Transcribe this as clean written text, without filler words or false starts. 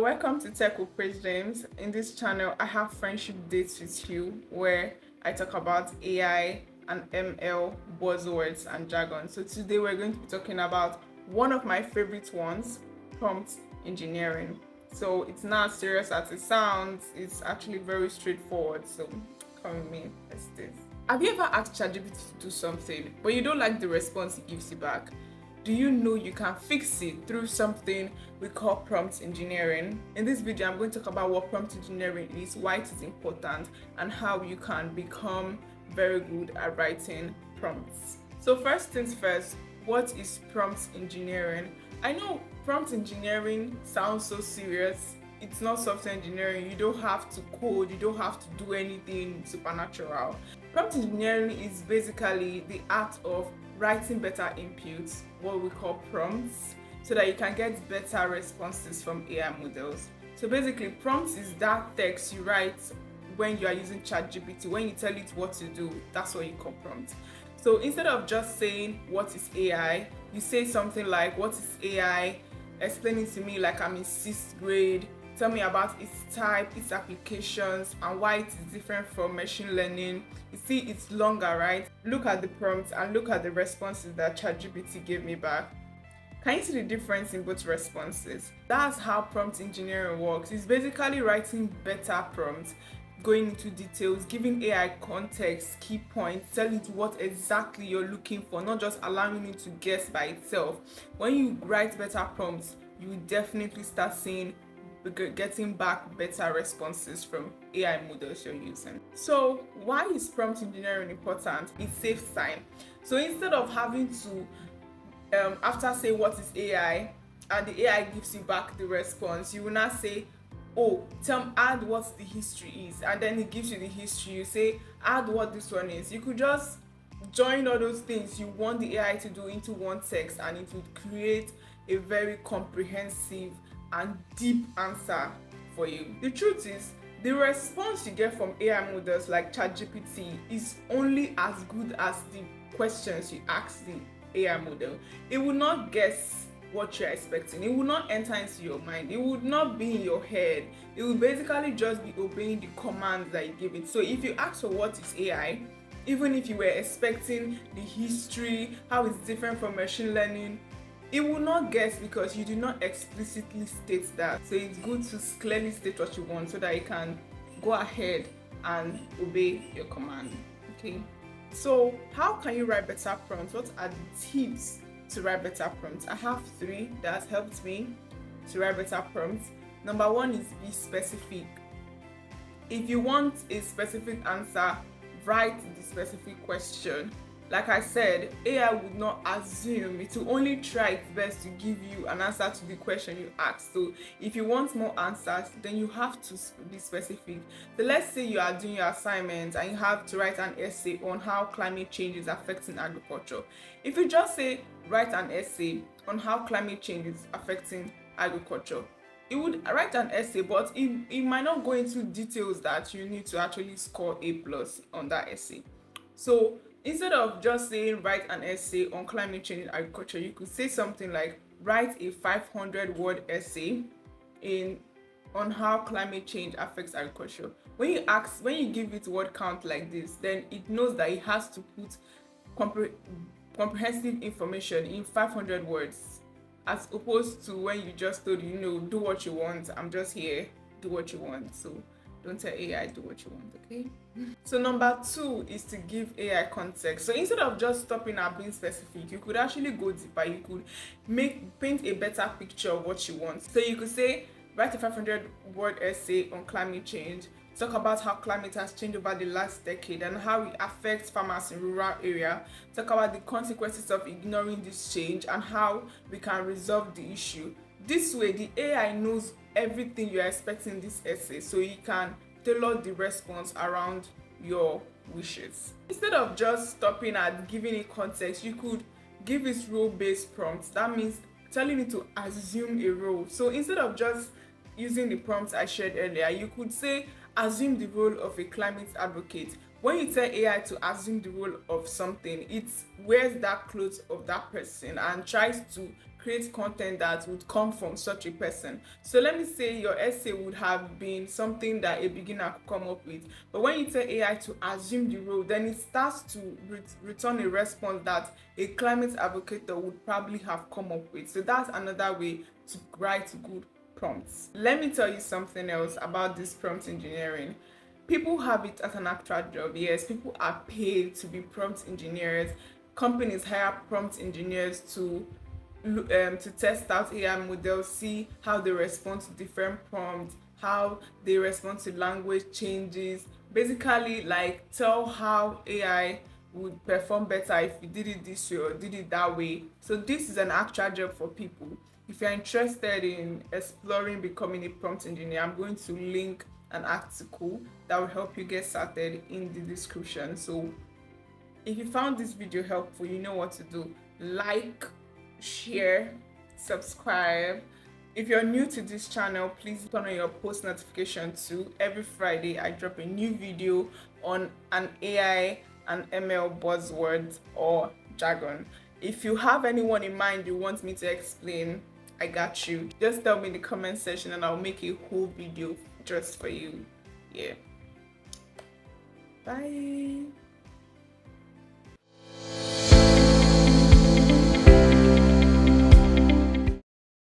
Welcome to Tech with Praise James. In this channel, I have friendship dates with you where I talk about AI and ML buzzwords and jargon. So today we're going to be talking about one of my favorite ones, prompt engineering. So it's not as serious as it sounds. It's actually very straightforward. So come with me, let's do this. Have you ever asked ChatGPT to do something, but you don't like the response it gives you back? Do you know you can fix it through something we call prompt engineering? In this video, I'm going to talk about what prompt engineering is, why it is important, and how you can become very good at writing prompts. So first things first, what is prompt engineering? I know prompt engineering sounds so serious. It's not software engineering. You don't have to code, you don't have to do anything supernatural. Prompt engineering is basically the art of writing better inputs, what we call prompts, so that you can get better responses from AI models. So basically, prompts is that text you write when you are using ChatGPT. When you tell it what to do, that's what you call prompt. So instead of just saying what is AI, you say something like, what is AI? Explain it to me like I'm in 6th grade. Tell me about its type, its applications, and why it is different from machine learning. You see, it's longer, right? Look at the prompts and look at the responses that ChatGPT gave me back. Can you see the difference in both responses? That's how prompt engineering works. It's basically writing better prompts, going into details, giving AI context, key points, telling it what exactly you're looking for, not just allowing it to guess by itself. When you write better prompts, you will definitely start seeing getting back better responses from AI models you're using. So why is prompt engineering important? It saves time. So instead of having to after say what is AI and the AI gives you back the response, you will not say, oh, add what the history is, and then it gives you the history. You say add what this one is. You could just join all those things you want the AI to do into one text, and it would create a very comprehensive and deep answer for you. The truth is, the response you get from AI models like ChatGPT is only as good as the questions you ask the AI model. It will not guess what you're expecting. It will not enter into your mind. It would not be in your head. It will basically just be obeying the commands that you give it. So if you ask for what is AI, even if you were expecting the history, how it's different from machine learning, it will not guess because you do not explicitly state that. So it's good to clearly state what you want so that you can go ahead and obey your command. Okay. So how can you write better prompts? What are the tips to write better prompts? I have 3 that helped me to write better prompts. Number 1 is be specific. If you want a specific answer, write the specific question. Like I said, AI would not assume. It will only try its best to give you an answer to the question you asked. So if you want more answers, then you have to be specific. So let's say you are doing your assignment and you have to write an essay on how climate change is affecting agriculture. If you just say write an essay on how climate change is affecting agriculture, it would write an essay, but it might not go into details that you need to actually score A+ on that essay. So instead of just saying write an essay on climate change in agriculture, you could say something like write a 500-word essay on how climate change affects agriculture. When you give it word count like this, then it knows that it has to put comprehensive information in 500 words, as opposed to when you just told do what you want. I'm just here, do what you want. So don't tell AI do what you want, okay? So number 2 is to give AI context. So instead of just stopping at being specific, you could actually go deeper. You could paint a better picture of what you want. So you could say, write a 500-word essay on climate change. Talk about how climate has changed over the last decade and how it affects farmers in rural areas. Talk about the consequences of ignoring this change and how we can resolve the issue. This way, the AI knows everything you're expecting in this essay, so you can tailor the response around your wishes. Instead of just stopping at giving it context, you could give it role-based prompts. That means telling it to assume a role. So instead of just using the prompts I shared earlier, you could say assume the role of a climate advocate. When you tell AI to assume the role of something, it wears that clothes of that person and tries to create content that would come from such a person. So let me say your essay would have been something that a beginner could come up with, but when you tell AI to assume the role, then it starts to return a response that a climate advocate would probably have come up with. So that's another way to write good prompts. Let me tell you something else about this prompt engineering. People have it as an actual job. Yes, people are paid to be prompt engineers. Companies hire prompt engineers to test out AI models, see how they respond to different prompts, how they respond to language changes. Basically, like tell how AI would perform better if you did it this way or did it that way. So this is an actual job for people. If you're interested in exploring becoming a prompt engineer, I'm going to link an article that will help you get started in the description. So if you found this video helpful, you know what to do. Like, share, subscribe. If you're new to this channel, please turn on your post notification too. Every Friday I drop a new video on an AI and ML buzzword or jargon. If you have anyone in mind you want me to explain, I got you. Just tell me in the comment section and I'll make a whole video just for you. Yeah. Bye.